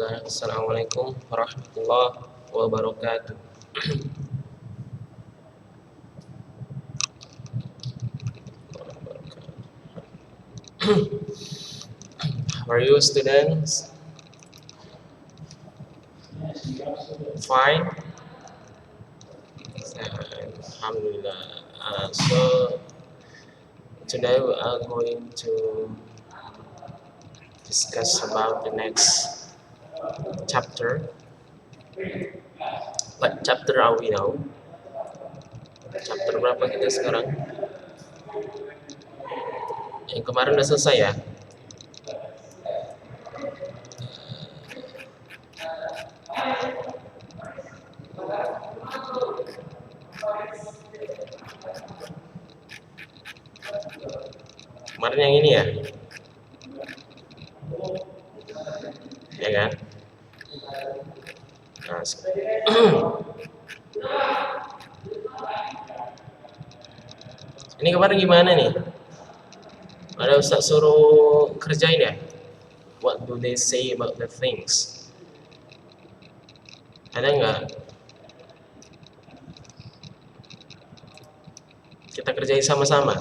Bismillah. Assalamualaikum warahmatullahi wabarakatuh. How are you, students? Fine. Alhamdulillah. So today we are going to discuss about the next chapter. What chapter are we now? Chapter berapa kita sekarang? Yang kemarin udah selesai ya? Kemarin yang ini ya? Ya kan? Nah, ini kemarin gimana nih? Ada Ustaz suruh kerjain ya? What do they say about the things? Ada nggak? Kita kerjain sama-sama.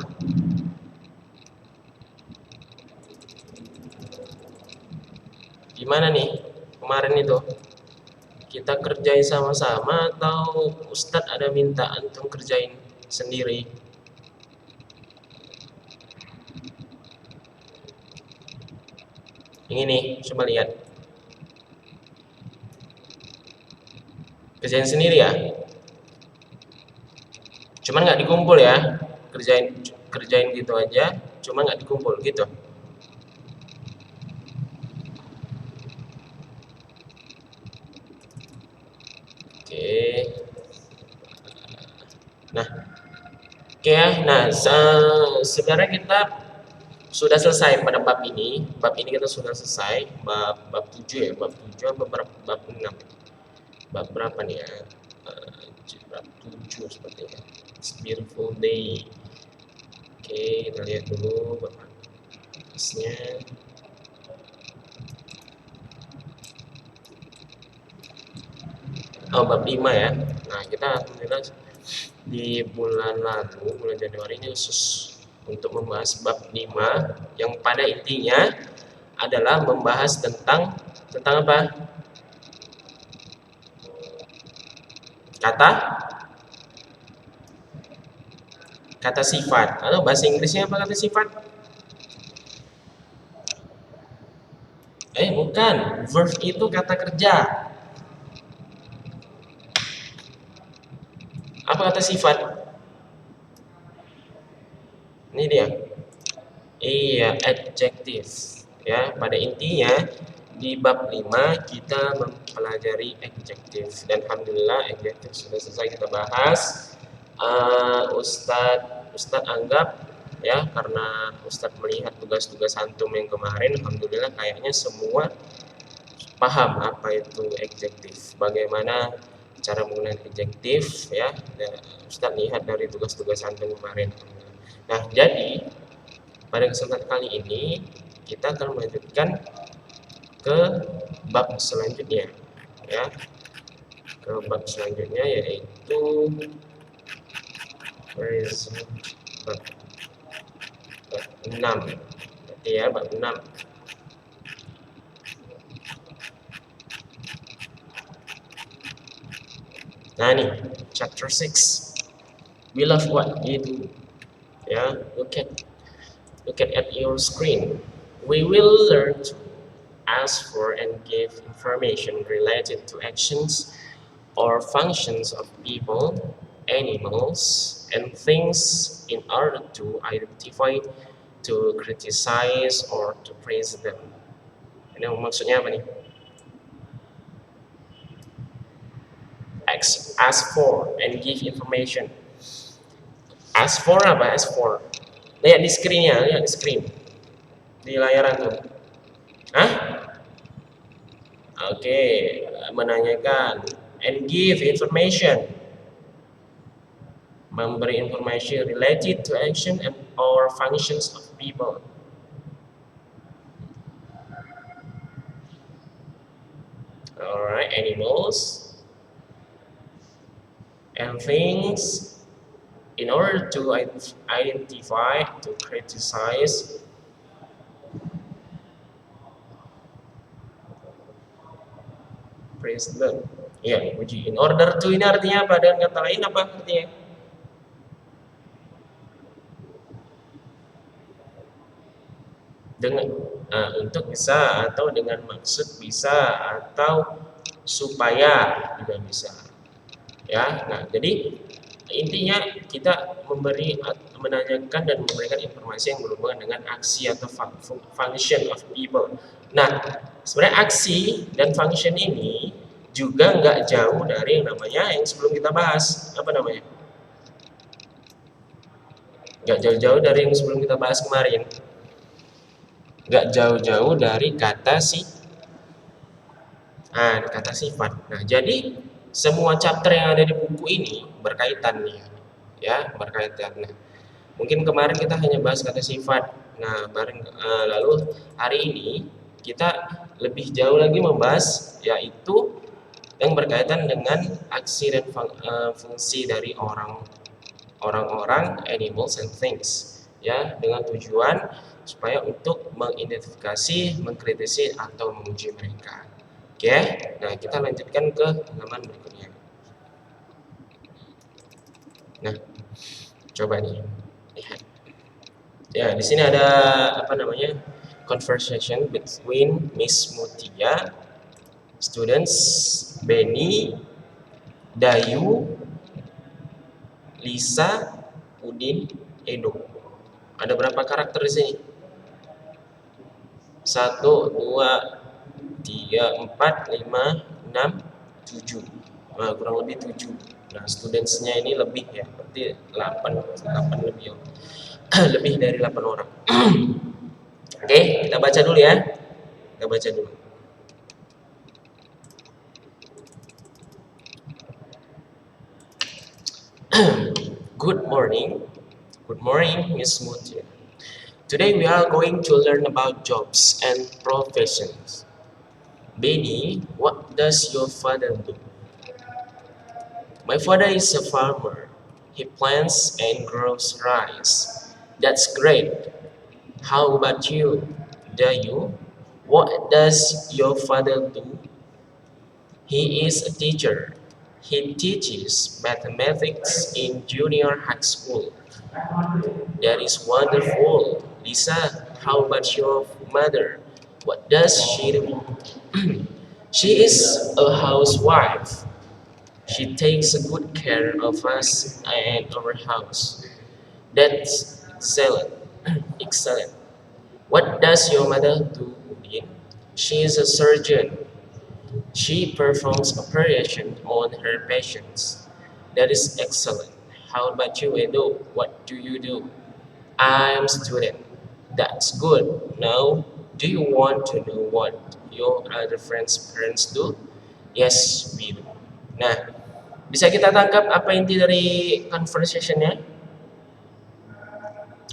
Gimana nih kemarin itu? Kita kerjain sama-sama atau Ustadz ada minta antum kerjain sendiri? Yang ini, coba lihat. Kerjain sendiri ya? Cuman nggak dikumpul ya? Kerjain gitu aja, cuma nggak dikumpul gitu. Oke ya. Nah, sebenarnya kita sudah selesai pada bab ini. Bab ini kita sudah selesai. Bab 7 ya. Bab 7 apa bab 6? Bab berapa nih ya? Bab 7 sepertinya. It's beautiful day. Oke, kita lihat dulu bab atasnya. Oh, bab 5 ya. Nah, kita alhamdulillah di bulan lalu, bulan Januari ini khusus untuk membahas bab 5 yang pada intinya adalah membahas tentang apa? Kata sifat. Atau bahasa Inggrisnya apa kata sifat? Bukan. Verb itu kata kerja. Apa kata sifat? Ini dia. Iya, adjektif. Ya, pada intinya di bab 5 kita mempelajari adjektif dan alhamdulillah adjektif sudah selesai kita bahas. Ustadz anggap ya, karena Ustadz melihat tugas-tugas antum yang kemarin, alhamdulillah kayaknya semua paham apa itu adjektif, bagaimana cara menggunakan adjektif ya. Ustadz lihat dari tugas-tugas antum kemarin. Nah, jadi pada kesempatan kali ini kita akan melanjutkan ke bab selanjutnya ya. Ke bab selanjutnya yaitu bab 6. Berarti ya bab 6. Nah, nih chapter 6. We love what you do. Ya, look at your screen. We will learn to ask for and give information related to actions or functions of people, animals, and things in order to identify, to criticize, or to praise them. Ini maksudnya apa nih? Ask for and give information. Ask for apa? Ask for. Lihat di screen-nya, lihat di screen. Di layar tuh. Hah? Oke, menanyakan and give information. Memberi informasi related to action and or functions of people. animals and things in order to identify, to criticize, present. Ya, uji. In order to ini artinya apa? Dengan kata lain apa artinya? Dengan untuk bisa, atau dengan maksud bisa, atau supaya juga bisa. Ya, nah jadi intinya kita menanyakan dan memberikan informasi yang berhubungan dengan aksi atau function of people. Nah, sebenarnya aksi dan function ini juga nggak jauh dari yang namanya yang sebelum kita bahas. Apa namanya? Nggak jauh-jauh dari yang sebelum kita bahas kemarin. Nggak jauh-jauh dari kata sifat. Nah, jadi semua chapter yang ada di buku ini berkaitan nih, ya, berkaitan. Nah, mungkin kemarin kita hanya bahas kata sifat. Nah, lalu hari ini kita lebih jauh lagi membahas yaitu yang berkaitan dengan aksi dan fungsi dari orang-orang, animals and things, ya, dengan tujuan supaya untuk mengidentifikasi, mengkritisi atau menguji mereka. Oke, nah kita lanjutkan ke halaman berikutnya. Nah, coba nih lihat. Ya, di sini ada apa namanya? Conversation between Miss Mutia, students Benny, Dayu, Lisa, Udin, Edo. Ada berapa karakter di sini? 1, 2, 3, 4, 5, 6, 7. Nah, kurang lebih 7. Nah, studentsnya ini lebih ya, berarti 8 lebih. Lebih dari 8 orang. Oke, kita baca dulu ya. Kita baca dulu. Good morning. Good morning, Miss Mutia. Today we are going to learn about jobs and professions. Benny, what does your father do? My father is a farmer. He plants and grows rice. That's great. How about you? Dayu, what does your father do? He is a teacher. He teaches mathematics in junior high school. That is wonderful. Lisa, how about your mother? What does she do? She is a housewife. She takes good care of us and our house. That's excellent. Excellent. What does your mother do, Udin? She is a surgeon. She performs operation on her patients. That is excellent. How about you, Edo? What do you do? I'm a student. That's good. Now, do you want to know what your other friends' parents do? Yes, we do. Nah, bisa kita tangkap apa inti dari conversation-nya?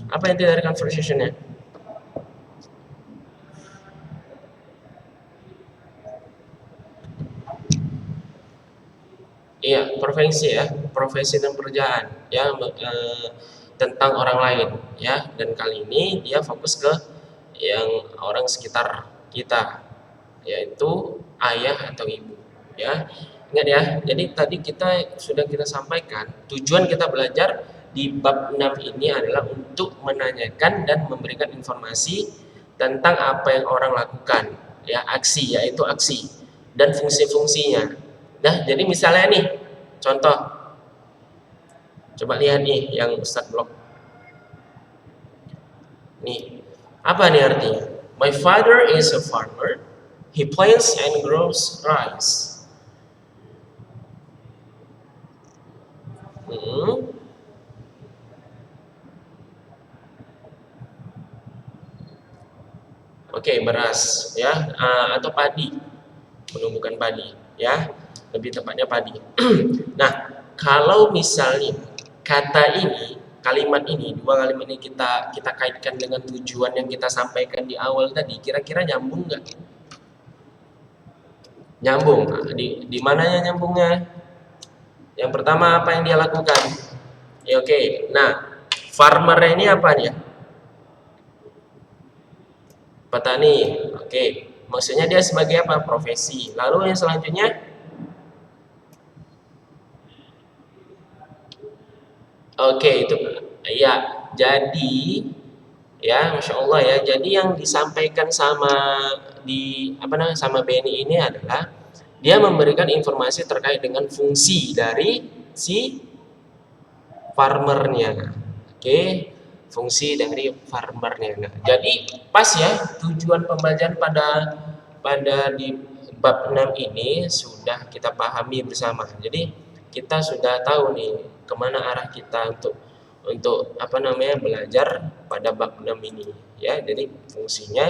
Apa inti dari conversation-nya? Iya, profesi dan pekerjaan, ya, tentang orang lain, ya. Dan kali ini dia fokus ke yang orang sekitar kita, yaitu ayah atau ibu, ya. Ingat ya, jadi tadi sudah kita sampaikan, tujuan kita belajar di bab 6 ini adalah untuk menanyakan dan memberikan informasi tentang apa yang orang lakukan, ya, aksi, yaitu aksi dan fungsi-fungsinya. Nah, jadi misalnya nih, contoh, coba lihat nih yang Ustadz blok. Nih, apa nih artinya? My father is a farmer. He plants and grows rice. Oke, beras, ya, atau padi, menumbuhkan padi, ya, lebih tepatnya padi. Nah, kalau misalnya kalimat ini, dua kalimat ini kita kaitkan dengan tujuan yang kita sampaikan di awal tadi, kira-kira nyambung nggak? Nyambung. Di mananya nyambungnya? Yang pertama apa yang dia lakukan? Ya, oke. Nah, farmer ini apa dia? Petani. Oke. Maksudnya dia sebagai apa? Profesi. Lalu yang selanjutnya? Oke, itu ya. Jadi ya, Masya Allah ya. Jadi yang disampaikan sama di apa namanya sama Benny ini adalah dia memberikan informasi terkait dengan fungsi dari si farmernya. Oke, fungsi dari farmernya. Nah, jadi pas ya tujuan pembelajaran pada di bab 6 ini sudah kita pahami bersama. Jadi kita sudah tahu nih kemana arah kita untuk apa namanya belajar pada bab 6 ini ya. Jadi fungsinya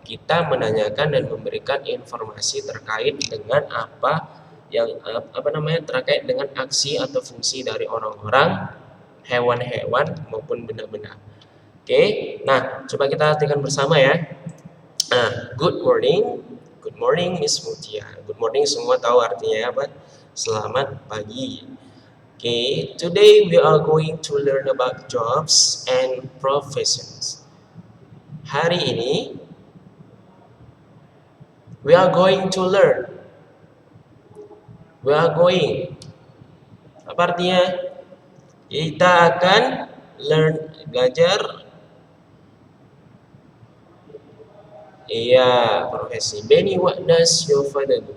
kita menanyakan dan memberikan informasi terkait dengan apa yang apa namanya terkait dengan aksi atau fungsi dari orang-orang, hewan-hewan maupun benda-benda. Oke, nah coba kita artikan bersama ya. Nah, good morning Miss Mutia. Good morning semua tahu artinya apa? Selamat pagi. Okay, today we are going to learn about jobs and professions. Hari ini we are going to learn. We are going. Apa artinya? Kita akan belajar. Iya, profesi. Benny, what does your father do?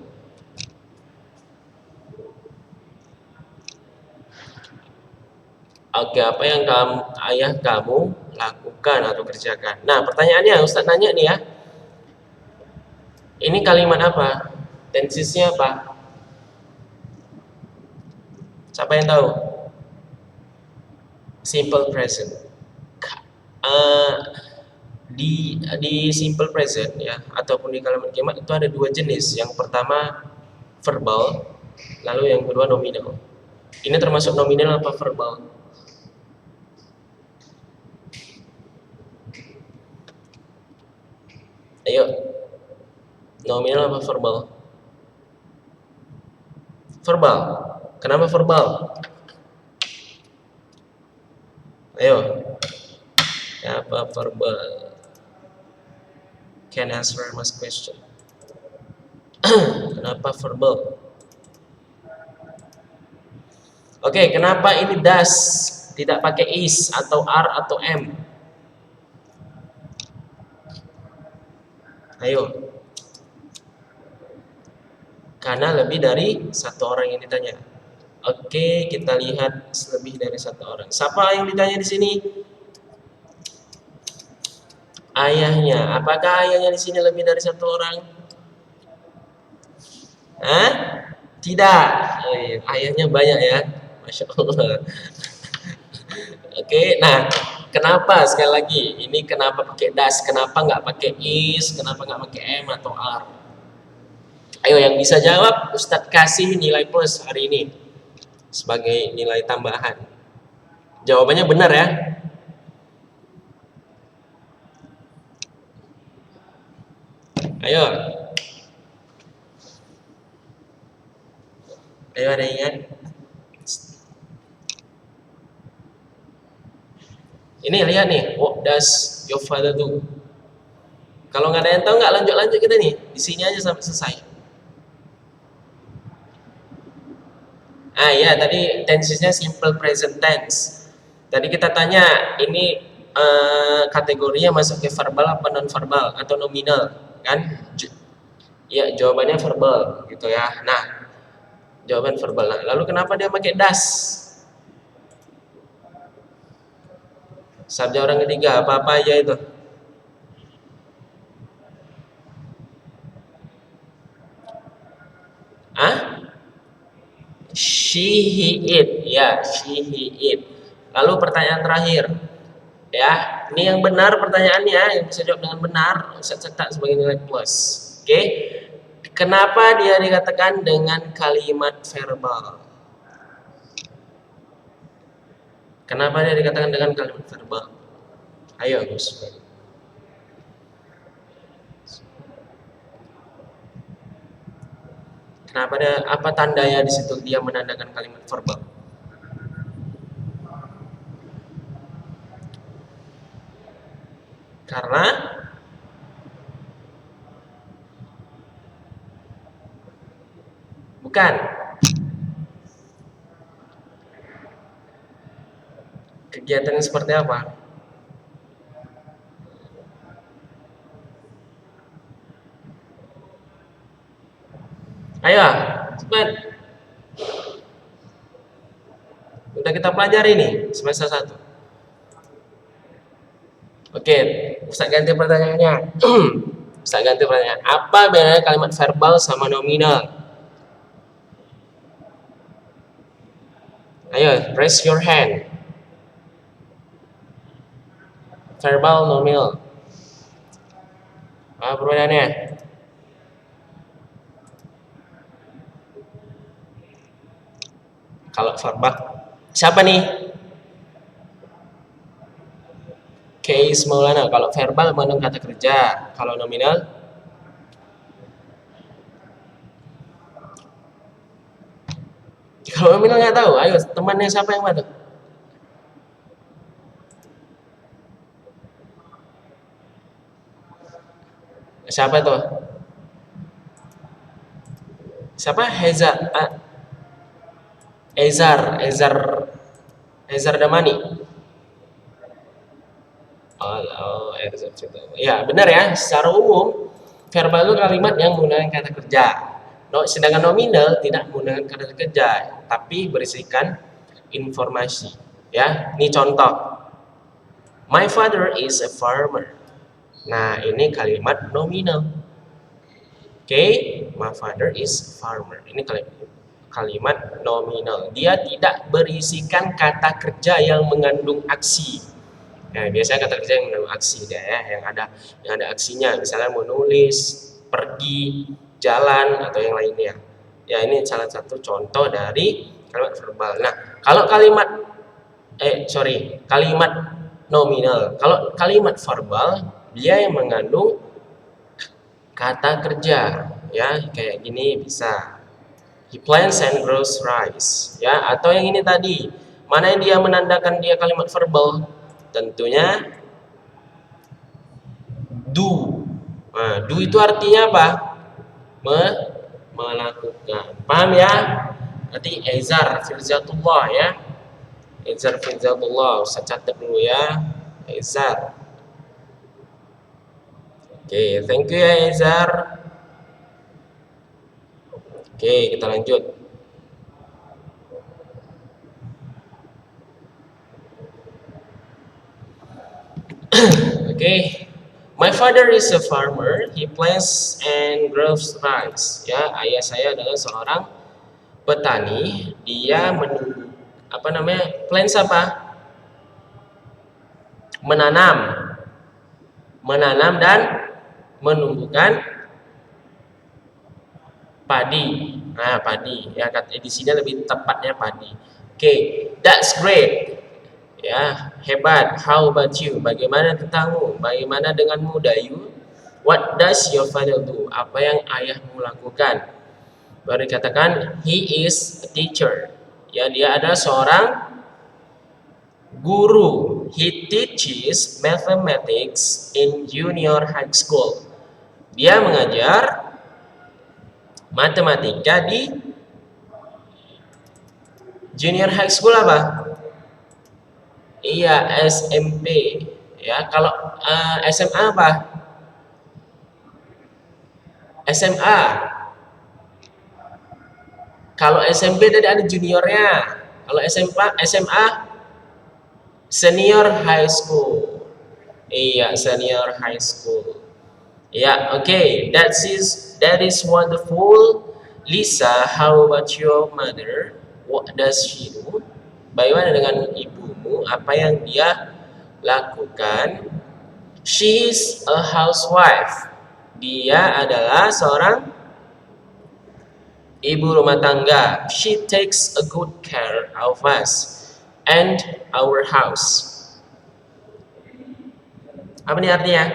Oke, apa yang ayah kamu lakukan atau kerjakan? Nah, pertanyaannya Ustaz nanya nih ya. Ini kalimat apa? Tensisnya apa? Siapa yang tahu? Simple present. Uh, di simple present ya ataupun di kalimat jamak itu ada dua jenis. Yang pertama verbal, lalu yang kedua nominal. Ini termasuk nominal apa verbal? Ayo, nominal apa verbal? Verbal. Kenapa verbal? Ayo, apa verbal? Can answer my question. Kenapa verbal? Oke, kenapa ini does tidak pakai is atau are atau am? Ayo. Karena lebih dari satu orang yang ditanya. Oke, kita lihat lebih dari satu orang. Siapa yang ditanya di sini? Ayahnya. Apakah ayahnya di sini lebih dari satu orang? Hah? Tidak. Oh, iya. Ayahnya banyak ya. Masya Allah. Oke, nah kenapa sekali lagi ini kenapa pakai das? Kenapa nggak pakai is? Kenapa nggak pakai am atau are? Ayo yang bisa jawab, Ustadz kasih nilai plus hari ini sebagai nilai tambahan. Jawabannya benar ya? Ayo. Ayo ada yang ingat? Ini lihat nih, what does your father do? Kalau nggak ada yang tahu nggak lanjut kita nih, di sini aja sampai selesai. Ah ya, tadi tensesnya simple present tense. Tadi kita tanya, ini kategorinya masuk ke verbal apa non verbal atau nominal, kan? Ya jawabannya verbal gitu ya. Nah, jawaban verbal. Nah, lalu kenapa dia pakai das? Sabda orang ketiga apa aja itu? Ah? She, he, it. Ya, she, he, it. Lalu pertanyaan terakhir. Ya, ini yang benar pertanyaannya, yang bisa jawab dengan benar, saya cetak sebagai nilai plus. Oke. Kenapa dia dikatakan dengan kalimat verbal? Kenapa dia dikatakan dengan kalimat verbal? Ayo, Gus. Kenapa ada apa tandanya di situ dia menandakan kalimat verbal? Karena bukan kegiatan yang seperti apa? Ayo, cepat. Udah kita pelajari nih semester 1. Oke, Ustaz ganti pertanyaannya. Ustaz ganti pertanyaan. Apa bedanya kalimat verbal sama nominal? Ayo, raise your hand. Verbal, nominal. Apa perbedaannya? Kalau verbal, siapa nih? Case Maulana. Kalau verbal mengandung kata kerja. Kalau nominal? Kalau nominal nggak tahu. Ayo, temannya siapa yang mana? Siapa tuh? Siapa? Ezar Damani. Ya benar ya. Secara umum verbal itu kalimat yang menggunakan kata kerja. Sedangkan nominal tidak menggunakan kata kerja, tapi berisikan informasi. Ya, ini contoh. My father is a farmer. Nah, ini kalimat nominal. Oke, my father is farmer. Ini kalimat nominal. Dia tidak berisikan kata kerja yang mengandung aksi. Nah, biasanya kata kerja yang mengandung aksi dia ya, yang ada aksinya. Misalnya menulis, pergi, jalan atau yang lainnya. Ya, ini salah satu contoh dari kalimat verbal. Nah, kalau kalimat nominal. Kalau kalimat verbal dia yang mengandung kata kerja, ya kayak gini bisa. He plants and grows rice, ya. Atau yang ini tadi, mana yang dia menandakan dia kalimat verbal? Tentunya do. Nah, do itu artinya apa? Melakukan. Paham ya? Nanti Ezar Firzatullah ya. Ezar Firzatullah, saya catat dulu ya. Ezar. Oke, thank you ya Ezar. Oke, kita lanjut. Oke. My father is a farmer. He plants and grows rice. Ya, ayah saya adalah seorang petani. Dia plants apa? Menanam dan menumbuhkan padi. Nah, padi. Ya, di sini lebih tepatnya padi. Oke, that's great. Ya, hebat. How about you? Bagaimana tentangmu? Bagaimana denganmu, Dayu? What does your father do? Apa yang ayahmu lakukan? Baru dikatakan he is a teacher. Ya, dia adalah seorang guru. He teaches mathematics in junior high school. Dia mengajar matematika di junior high school apa? Iya, SMP. Ya, kalau SMA apa? SMA. Kalau SMP tadi ada juniornya. Kalau SMA senior high school. Iya, senior high school. Ya, oke. That is wonderful. Lisa, how about your mother? What does she do? Bagaimana dengan ibumu? Apa yang dia lakukan? She is a housewife. Dia adalah seorang ibu rumah tangga. She takes a good care of us and our house. Apa nih artinya?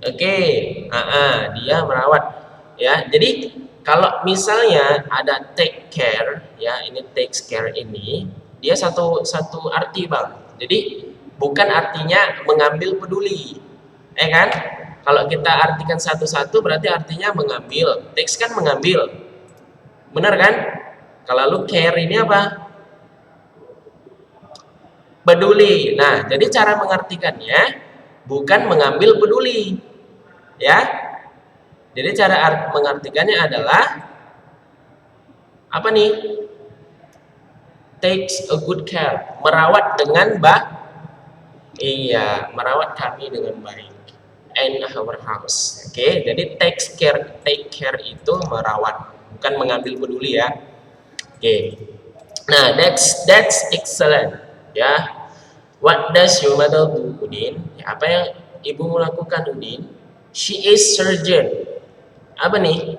Oke, dia merawat Ya, jadi kalau misalnya ada take care, ya ini takes care ini, dia satu arti bang. Jadi bukan artinya mengambil peduli, kan? Kalau kita artikan satu-satu berarti artinya mengambil. Takes kan mengambil, benar kan? Kalau lu care ini apa? Peduli. Nah, jadi cara mengartikannya bukan mengambil peduli, ya. Jadi cara mengartikannya adalah apa nih? Takes a good care, merawat dengan baik. Iya, merawat kami dengan baik. And our house. Oke, jadi take care itu merawat, bukan mengambil peduli ya. Oke. Nah, that's excellent. Ya. What does your mother do, Udin? Ya, apa yang ibumu lakukan, Udin? She is surgeon. Apa nih?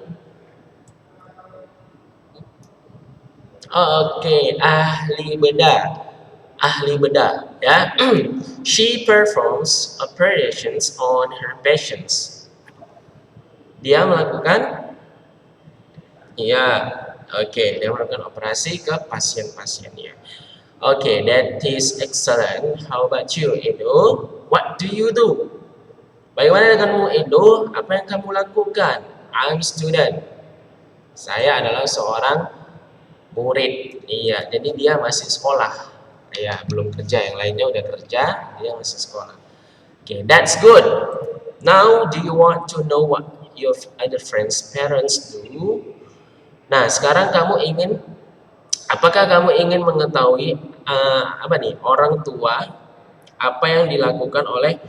Oh, oke, ahli bedah. Ahli bedah, ya. She performs operations on her patients. Dia melakukan, ya, oke, dia melakukan operasi ke pasien-pasiennya. Oke, that is excellent. How about you, Edo? What do you do? Bagaimana denganmu, Edo? Apa yang kamu lakukan? I'm student. Saya adalah seorang murid. Iya, jadi dia masih sekolah. Ya, belum kerja. Yang lainnya udah kerja, dia masih sekolah. Okay, that's good. Now, do you want to know what your other friends' parents do? Nah, sekarang apakah kamu ingin mengetahui apa nih orang tua, apa yang dilakukan oleh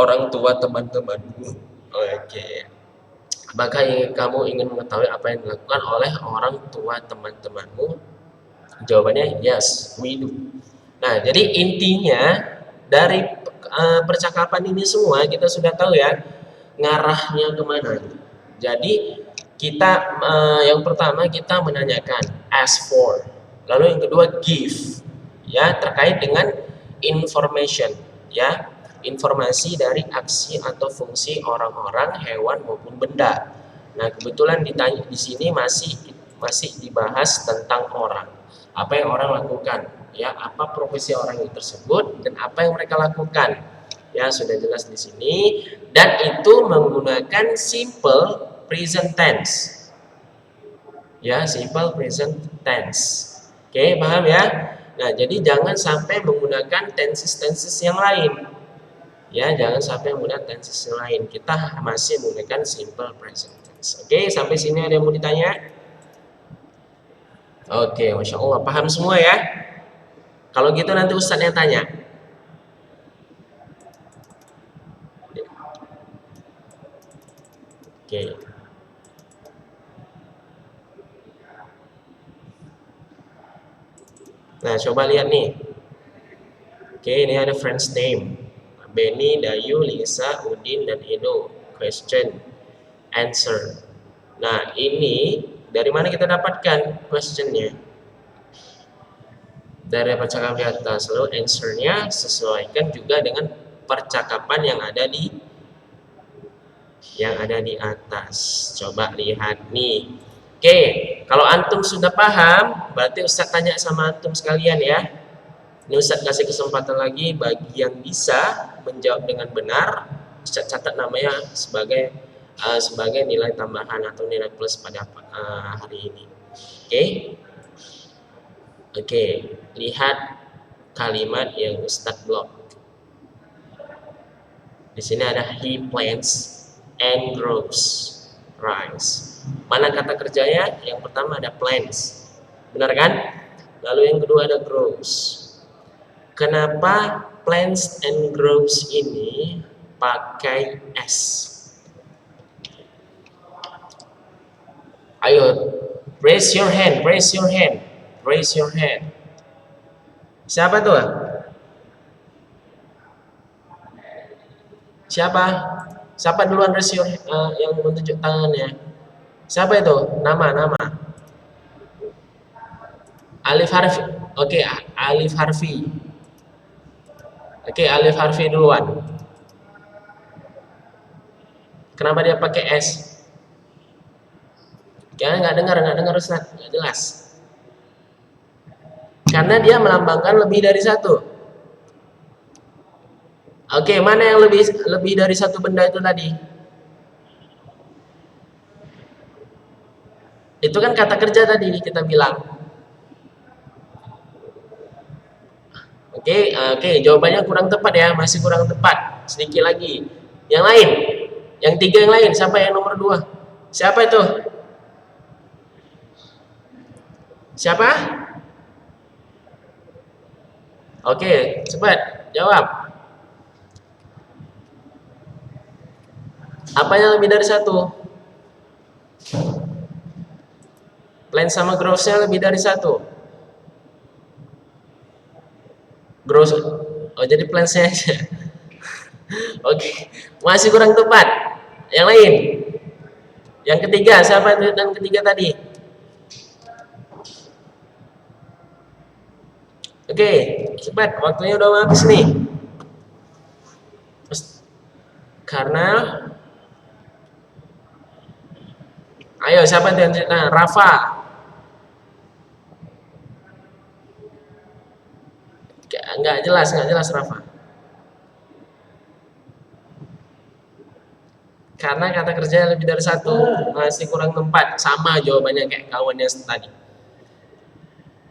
orang tua teman-temanmu? Oke. Apakah kamu ingin mengetahui apa yang dilakukan oleh orang tua teman-temanmu? Jawabannya yes, we do. Nah, jadi intinya dari percakapan ini semua kita sudah tahu ya ngarahnya kemana. Jadi kita yang pertama kita menanyakan ask for, lalu yang kedua give, ya terkait dengan information, ya informasi dari aksi atau fungsi orang-orang, hewan maupun benda. Nah kebetulan di sini masih dibahas tentang orang, apa yang orang lakukan, ya apa profesi orang itu tersebut dan apa yang mereka lakukan. Ya sudah jelas di sini dan itu menggunakan simple present tense. Ya, simple present tense. Oke, paham ya? Nah, jadi jangan sampai menggunakan tenses yang lain. Ya, jangan sampai menggunakan tenses yang lain. Kita masih menggunakan simple present tense. Oke, sampai sini ada yang mau ditanya? Oke, Masya Allah. Paham semua ya? Kalau gitu nanti Ustadz yang tanya. Oke. Nah, coba lihat nih. Oke, ini ada friends name. Benny, Dayu, Lisa, Udin, dan Edo. Question, answer. Nah, ini dari mana kita dapatkan questionnya? Dari percakapan di atas. Lalu answernya sesuaikan juga dengan percakapan yang ada di atas. Coba lihat nih. Oke, kalau antum sudah paham, berarti Ustaz tanya sama antum sekalian ya. Ini Ustaz kasih kesempatan lagi bagi yang bisa menjawab dengan benar, Ustaz catat namanya sebagai nilai tambahan atau nilai plus pada hari ini. Oke, lihat kalimat yang Ustaz blok. Di sini ada he plants and grows rice. Mana kata kerjanya? Yang pertama ada plants, benar kan? Lalu yang kedua ada grows. Kenapa plants and grows ini pakai s? Ayo, raise your hand. Siapa tuh? Siapa duluan raise your yang menunjuk tangannya? Siapa itu? Nama. Alif Harfi. Oke, Alif Harfi. Oke, Alif Harfi duluan. Kenapa dia pakai S? Kayaknya nggak dengar Ustaz, nggak jelas. Karena dia melambangkan lebih dari satu. Oke, mana yang lebih dari satu benda itu tadi? Itu kan kata kerja tadi kita bilang. Oke, jawabannya kurang tepat ya, masih kurang tepat. Sedikit lagi. Yang lain, yang tiga yang lain, siapa yang nomor dua? Siapa itu? Siapa? Oke, cepat jawab. Apanya lebih dari satu? Plan sama grossnya lebih dari satu. Gross, oh jadi plansnya aja. Oke, masih kurang tepat. Yang lain, yang ketiga siapa itu dan ketiga tadi? Oke, cepat. Waktunya udah habis nih. Karena, ayo siapa yang nah, Rafa. Nggak jelas Rafa. Karena kata kerja lebih dari satu, masih kurang tempat. Sama jawabannya kayak kawannya tadi.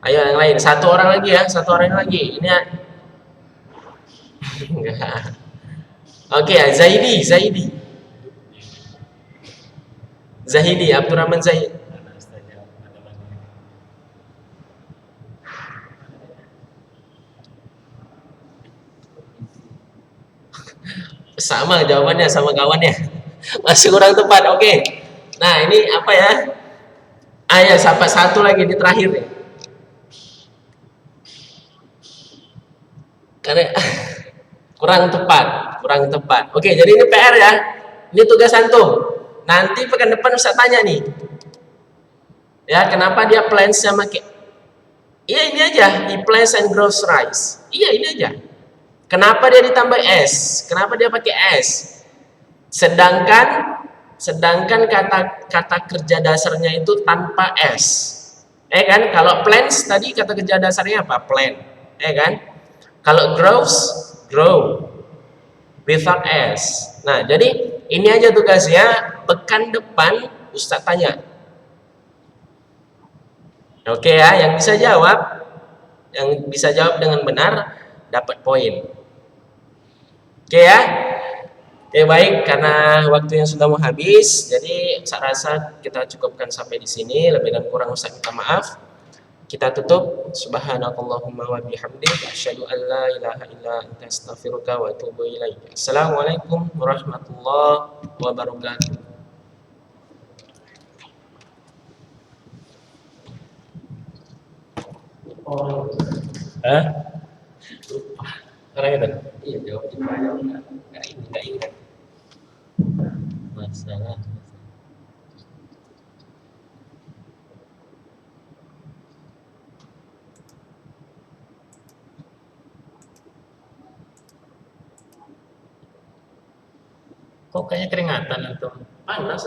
Ayo yang lain, satu orang lagi ya, satu orang lagi. Ini enggak. Oke ya, Zahidi, Abdurrahman Zahid. Sama jawabannya sama kawannya. Masih kurang tepat. Oke. Nah, ini apa ya? Ya, sampai satu lagi di terakhir nih. Karena kurang tepat. Oke, jadi ini PR ya. Ini tugas antum. Nanti pekan depan Ustaz tanya nih. Ya, kenapa dia plans sama iya ini aja, he plans and grows rice. Iya ini aja. Kenapa dia ditambah S? Kenapa dia pakai S? Sedangkan kata kerja dasarnya itu tanpa S. Kan? Kalau plans tadi kata kerja dasarnya apa? Plan. Kan? Kalau grow without S. Nah, jadi ini aja tugasnya. Pekan depan Ustaz tanya. Oke ya, yang bisa jawab dengan benar dapat poin. Oke ya. Oke baik, karena waktunya sudah mau habis, jadi saya rasa kita cukupkan sampai di sini. Lebih dan kurang Ustaz minta maaf. Kita tutup. Subhanakallahumma wa bihamdika asyhadu an la ilaha illa anta astaghfiruka wa atubu ilaik. Assalamualaikum warahmatullahi wabarakatuh. Oh. Hah? Lupa. Orang itu? Iya, jawab itu aja. Enggak ingat. Masalah. Kok kayaknya keringatan itu? Panas.